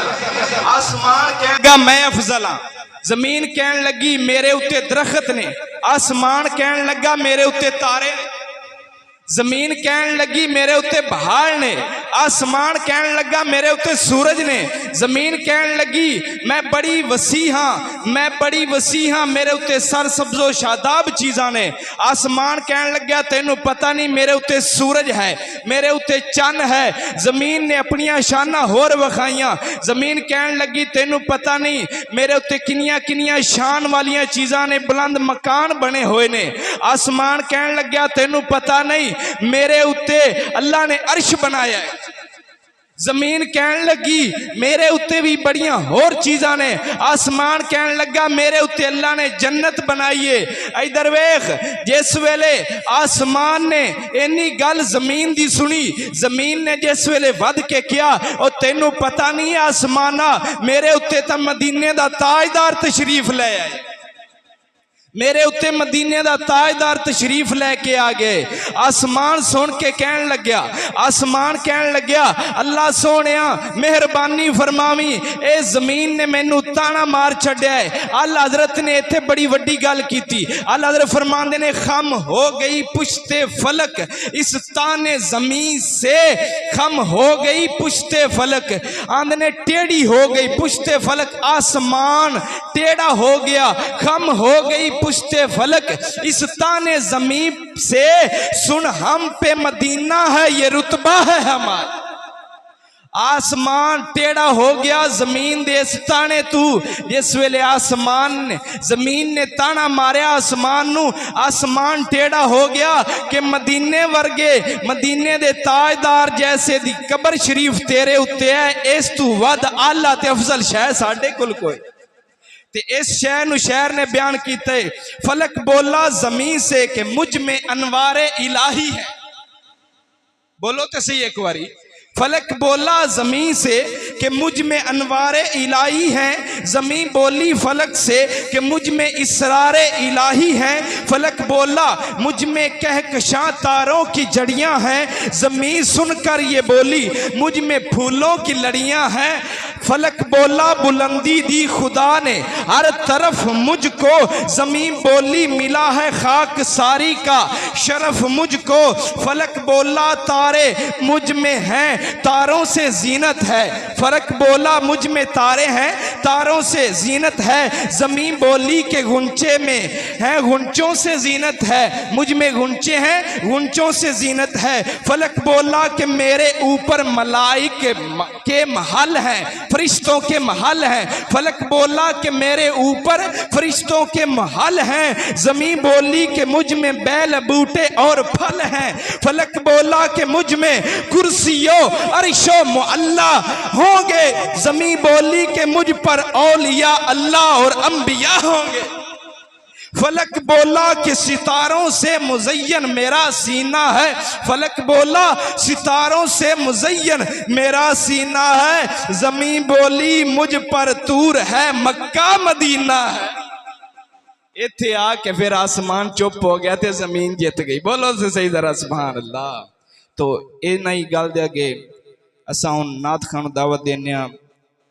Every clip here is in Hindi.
अफजल। आसमान कहगा मैं अफजल हाँ। जमीन कहन लगी मेरे उत्ते दरखत ने। आसमान कहन लगा मेरे उत्ते तारे ने। जमीन कहन लगी मेरे उत्ते पहाड़ ने। आसमान कहन लगा मेरे उत्ते सूरज ने। जमीन कहन लगी मैं बड़ी वसी हाँ, मैं बड़ी वसी हाँ, मेरे उत्ते सर सब्जो शादाब चीज़ां ने। आसमान कहन लगा तेनू पता नहीं मेरे उत्ते सूरज है, मेरे उत्ते चन्न है। जमीन ने अपनियां शाना होर वखाइयां। जमीन कहन लगी तेनू पता नहीं मेरे उत्ते किनियां किनियां शान वालियां चीज़ां ने, बुलंद मकान बने हुए ने। आसमान कहन लगा तेनू पता नहीं मेरे उत्ते अल्लाह ने अर्श बनाया है। जमीन कहन लगी मेरे उत्ते भी बड़ियां होर चीज़ां ने। आसमान कहन लगा मेरे उत्ते अल्लाह ने जन्नत बनाई है। इधर वेख, जिस वेले आसमान ने इन्नी गल जमीन दी सुनी, जमीन ने जिस वेले वध के किया और तेनू पता नहीं आसमाना मेरे उत्ते तो मदीने दा ताजदार तशरीफ ले आए, मेरे उत्ते मदीने दा ताजदार तशरीफ लेके आ गए। आसमान सुन के कहन लग्या, आसमान कहन लग्या अल्लाह सोनिया मेहरबानी फरमावी, ए जमीन ने मैनू ताना मार छड्या है। अल्लाह हजरत ने इत्थे बड़ी वड्डी गल कीती। अल्लाह हजरत फरमांदे ने खम हो गई पुश्ते फलक, इस ताने जमीन से खम हो गई पुश्ते फलक। आंदे ने टेढ़ी हो गई पुश्ते फलक, आसमान टेढ़ा हो गया, खम हो गई पुश्ते फलक। इस ताने जमीन से सुन हम पे मदीना है, ये रुतबा है हमारा। आसमान टेढ़ा हो गया जमीन दे इस ताने तू। जिस वेले आसमान ने जमीन ने ताना मारिया आसमान नू, आसमान टेढ़ा हो गया कि मदीने वर्गे मदीने दे ताजदार जैसे दी कबर शरीफ तेरे उत्ते है। इस तू वध आला ते अफजल शह साडे कोल कोई। ते इस शहर नु शहर ने बयान किते, फलक बोला जमीन से कि मुझ में अनवारे इलाही है। बोलो तो सही एक बारी, फलक बोला जमीन से कि मुझ में अनवारे इलाही हैं। जमीन बोली फलक से कि मुझ में इसरारे इलाही हैं। फलक बोला मुझ में कहकशां तारों की जड़ियां हैं। जमीन सुनकर ये बोली मुझ में फूलों की लड़ियां हैं। फलक बोला बुलंदी दी खुदा ने हर तरफ मुझको। जमीन बोली मिला है खाक सारी का शरफ मुझको। फलक बोला तारे मुझ में हैं, तारों से जीनत है। फलक बोला मुझ में तारे हैं, तारों से जीनत है। जमीन बोली के गुंचे में हैं, गुंचों से जीनत है। मुझ में गुंचे हैं, गुंचों से जीनत है। फलक बोला कि मेरे ऊपर मलाइक के महल हैं, फरिश्तों के महल हैं। फलक बोला कि मेरे ऊपर फरिश्तों के महल हैं। जमीन बोली कि मुझ में बैल बूटे और फल हैं। फलक बोला कि मुझ में कुर्सियों अरिशो मुअल्ला होंगे। जमीन बोली कि मुझ पर औलिया अल्लाह और अंबिया होंगे। फलक बोला कि सितारों से मुज़य्यन मेरा सीना है। फलक बोला सितारों से मुज़य्यन मेरा सीना है। जमीन बोली मुझ पर तूर है, मक्का मदीना है। इत्थे आके फिर आसमान चुप हो गया थे, जमीन जीत गई। बोलो से सही जरा सुभान अल्लाह। तो ये नहीं गल दे अगे असा हुण नात खान दावत देने।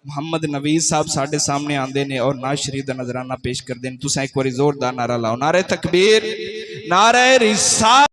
मुहम्मद नवीद साहब साढ़े सामने आते हैं और नाज शरीफ का नजराना पेश करते हैं। तुसा एक बार जोरदार नारा लाओ, नारे तकबीर, नारे रिसालत।